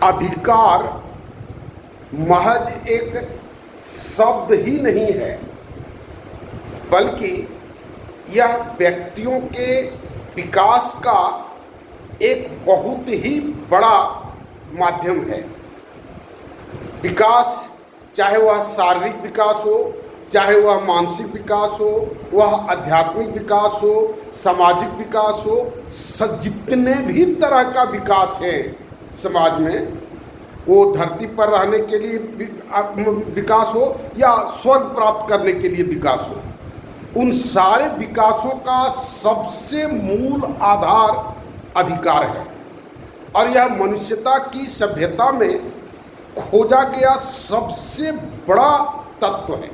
अधिकार महज एक शब्द ही नहीं है, बल्कि यह व्यक्तियों के विकास का एक बहुत ही बड़ा माध्यम है। विकास, चाहे वह शारीरिक विकास हो, चाहे वह मानसिक विकास हो, वह आध्यात्मिक विकास हो, सामाजिक विकास हो, जितने भी तरह का विकास है समाज में, वो धरती पर रहने के लिए विकास हो या स्वर्ग प्राप्त करने के लिए विकास हो, उन सारे विकासों का सबसे मूल आधार अधिकार है। और यह मनुष्यता की सभ्यता में खोजा गया सबसे बड़ा तत्व है।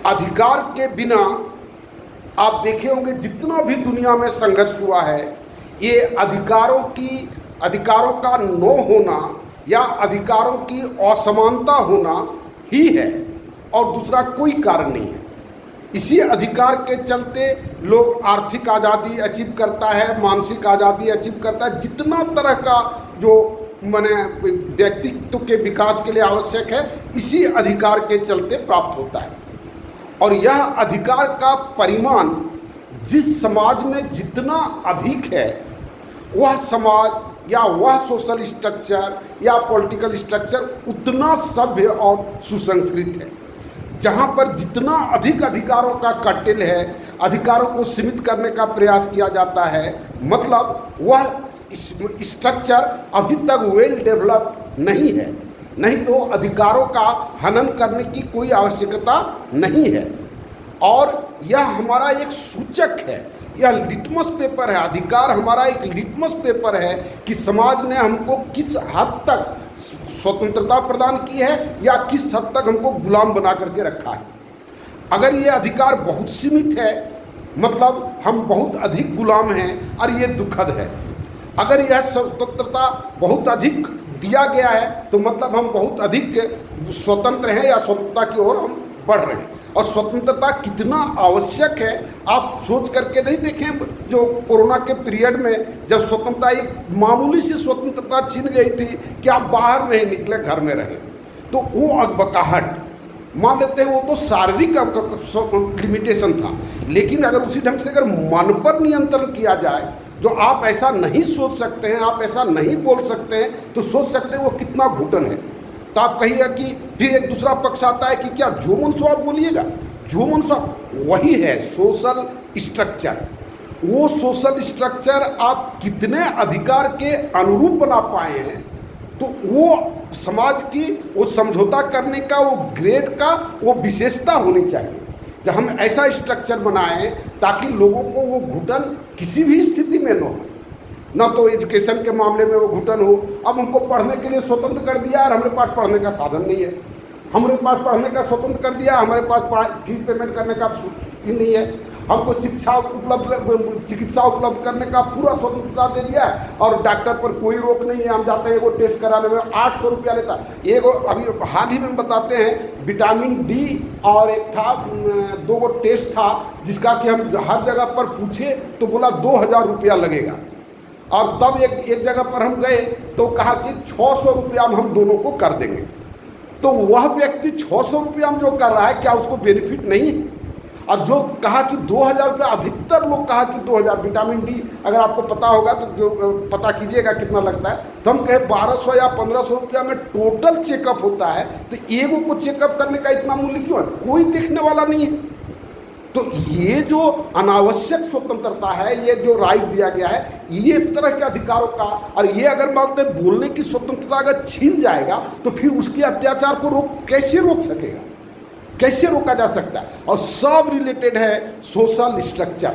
अधिकार के बिना आप देखे होंगे जितना भी दुनिया में संघर्ष हुआ है, ये अधिकारों का न होना या अधिकारों की असमानता होना ही है, और दूसरा कोई कारण नहीं है। इसी अधिकार के चलते लोग आर्थिक आज़ादी अचीव करता है, मानसिक आज़ादी अचीव करता है, जितना तरह का जो व्यक्तित्व के विकास के लिए आवश्यक है, इसी अधिकार के चलते प्राप्त होता है। और यह अधिकार का परिमाण जिस समाज में जितना अधिक है, वह समाज या वह सोशल स्ट्रक्चर या पॉलिटिकल स्ट्रक्चर उतना सभ्य और सुसंस्कृत है। जहाँ पर जितना अधिक अधिकारों का कटिल है, अधिकारों को सीमित करने का प्रयास किया जाता है, मतलब वह स्ट्रक्चर अभी तक वेल डेवलप्ड नहीं है। नहीं तो अधिकारों का हनन करने की कोई आवश्यकता नहीं है। और यह हमारा एक सूचक है, यह लिटमस पेपर है। अधिकार हमारा एक लिटमस पेपर है कि समाज ने हमको किस हद तक स्वतंत्रता प्रदान की है या किस हद तक हमको गुलाम बना करके रखा है। अगर ये अधिकार बहुत सीमित है, मतलब हम बहुत अधिक गुलाम हैं, और ये दुखद है। अगर यह स्वतंत्रता बहुत अधिक दिया गया है, तो मतलब हम बहुत अधिक स्वतंत्र हैं या स्वतंत्रता की ओर हम बढ़ रहे हैं। और स्वतंत्रता कितना आवश्यक है आप सोच करके नहीं देखें। जो कोरोना के पीरियड में जब स्वतंत्रता, एक मामूली सी स्वतंत्रता छीन गई थी कि आप बाहर नहीं निकले, घर में रहे, तो वो अकबकाहट मान लेते हैं, वो तो शारीरिक लिमिटेशन था। लेकिन अगर उसी ढंग से अगर मन पर नियंत्रण किया जाए, जो आप ऐसा नहीं सोच सकते हैं, आप ऐसा नहीं बोल सकते हैं, तो सोच सकते हैं वो कितना घुटन है। तो आप कहिएगा कि फिर एक दूसरा पक्ष आता है कि क्या जो मन सो आप बोलिएगा, जो मन सो, वही है सोशल स्ट्रक्चर। वो सोशल स्ट्रक्चर आप कितने अधिकार के अनुरूप बना पाए हैं, तो वो समाज की वो समझौता करने का, वो ग्रेड का वो विशेषता होनी चाहिए। जब हम ऐसा स्ट्रक्चर बनाएं ताकि लोगों को वो घुटन किसी भी स्थिति में न हो, ना तो एजुकेशन के मामले में वो घुटन हो। अब हमको पढ़ने के लिए स्वतंत्र कर दिया और हमारे पास पढ़ने का साधन नहीं है। हमारे पास पढ़ने का स्वतंत्र कर दिया, हमारे पास फी पेमेंट करने का ही नहीं है। हमको शिक्षा उपलब्ध, चिकित्सा उपलब्ध करने का पूरा स्वतंत्रता दे दिया है, और डॉक्टर पर कोई रोक नहीं है। हम जाते हैं वो टेस्ट कराने में 800 रुपया लेता। एगो अभी हाल ही में बताते हैं, विटामिन डी और एक था, 2 गो टेस्ट था, जिसका कि हम हर जगह पर पूछे तो बोला 2000 रुपया लगेगा। और तब एक जगह पर हम गए तो कहा कि 600 रुपया में हम दोनों को कर देंगे। तो वह व्यक्ति 600 रुपया में जो कर रहा है, क्या उसको बेनिफिट नहीं है? और जो कहा कि 2000 रुपया, अधिकतर लोग कहा कि 2000, विटामिन डी अगर आपको पता होगा तो जो पता कीजिएगा कितना लगता है। तो हम कहे 1200 या 1500 रुपया में टोटल चेकअप होता है, तो एगो को चेकअप करने का इतना मूल्य क्यों है? कोई देखने वाला नहीं है। तो ये जो अनावश्यक स्वतंत्रता है, ये जो राइट दिया गया है, ये इस तरह के अधिकारों का, और ये अगर मानते बोलने की स्वतंत्रता अगर छीन जाएगा, तो फिर उसके अत्याचार को कैसे रोक सकेगा, कैसे रोका जा सकता है? और सब रिलेटेड है सोशल स्ट्रक्चर,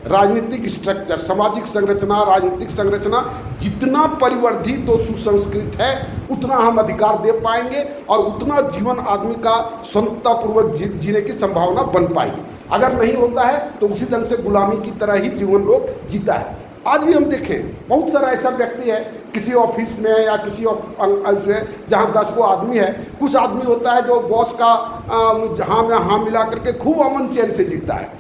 राजनीतिक स्ट्रक्चर, सामाजिक संरचना, राजनीतिक संरचना जितना परिवर्धित और सुसंस्कृत है, उतना हम अधिकार दे पाएंगे और उतना जीवन आदमी का स्वतंत्रतापूर्वक जीने की संभावना बन पाएगी। अगर नहीं होता है तो उसी ढंग से गुलामी की तरह ही जीवन लोग जीता है। आज भी हम देखें बहुत सारा ऐसा व्यक्ति है किसी ऑफिस में या किसी जहाँ 10 गो आदमी है, कुछ आदमी होता है जो बॉस का जहाँ में हाँ मिला करके खूब अमन चैन से जीता है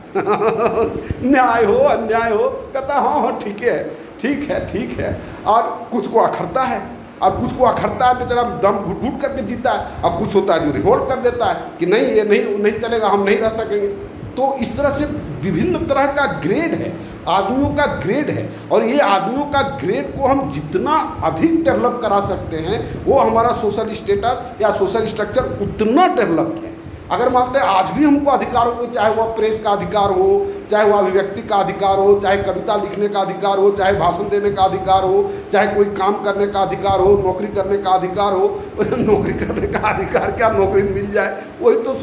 न्याय हो अन्याय हो कहता हाँ हाँ ठीक है ठीक है ठीक है, और कुछ को अखरता है और कुछ को अखरता है बेचारा, दम घुट घुट करके जीता है, और कुछ होता है जो रिवोल्ट कर देता है कि नहीं ये नहीं चलेगा, हम नहीं रह सकेंगे। तो इस तरह से विभिन्न तरह का ग्रेड है, आदमियों का ग्रेड है, और ये आदमियों का ग्रेड को हम जितना अधिक डेवलप करा सकते हैं वो हमारा सोशल स्टेटस या सोशल स्ट्रक्चर उतना डेवलप्ड है। अगर मानते हैं आज भी हमको अधिकारों को, चाहे वह प्रेस का अधिकार हो, चाहे वह अभिव्यक्ति का अधिकार हो, चाहे कविता लिखने का अधिकार हो, चाहे भाषण देने का अधिकार हो, चाहे कोई काम करने का अधिकार हो, नौकरी करने का अधिकार हो, नौकरी करने का अधिकार क्या, नौकरी मिल जाए वही तो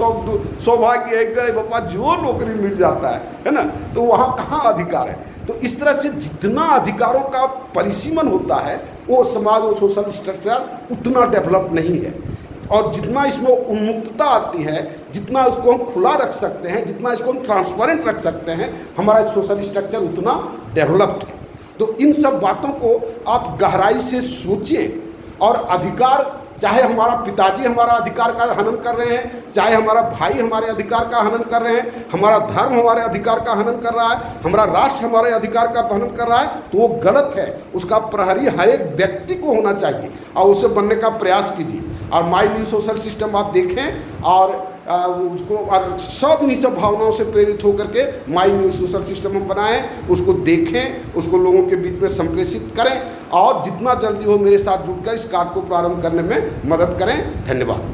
सौभाग्य है, करे बापा जो नौकरी मिल जाता है ना, तो वहाँ कहाँ अधिकार है। तो इस तरह से जितना अधिकारों का परिसीमन होता है वो समाज और सोशल स्ट्रक्चर उतना डेवलप नहीं है, और जितना इसमें उन्मुक्तता आती है, जितना उसको हम खुला रख सकते हैं, जितना इसको हम ट्रांसपेरेंट रख सकते हैं, हमारा सोशल स्ट्रक्चर उतना डेवलप्ड है। तो इन सब बातों को आप गहराई से सोचें। और अधिकार, चाहे हमारा पिताजी हमारा अधिकार का हनन कर रहे हैं, चाहे हमारा भाई हमारे अधिकार का हनन कर रहे हैं, हमारा धर्म हमारे अधिकार का हनन कर रहा है, हमारा राष्ट्र हमारे अधिकार का हनन कर रहा है, तो वो गलत है। उसका प्रहरी हर एक व्यक्ति को होना चाहिए और उसे बनने का प्रयास कीजिए। और माई न्यू सोशल सिस्टम आप देखें और उसको, और सब निश्चित भावनाओं से प्रेरित होकर के माई न्यू सोशल सिस्टम हम बनाएं, उसको देखें, उसको लोगों के बीच में संप्रेषित करें, और जितना जल्दी हो मेरे साथ जुड़कर इस कार्य को प्रारंभ करने में मदद करें। धन्यवाद।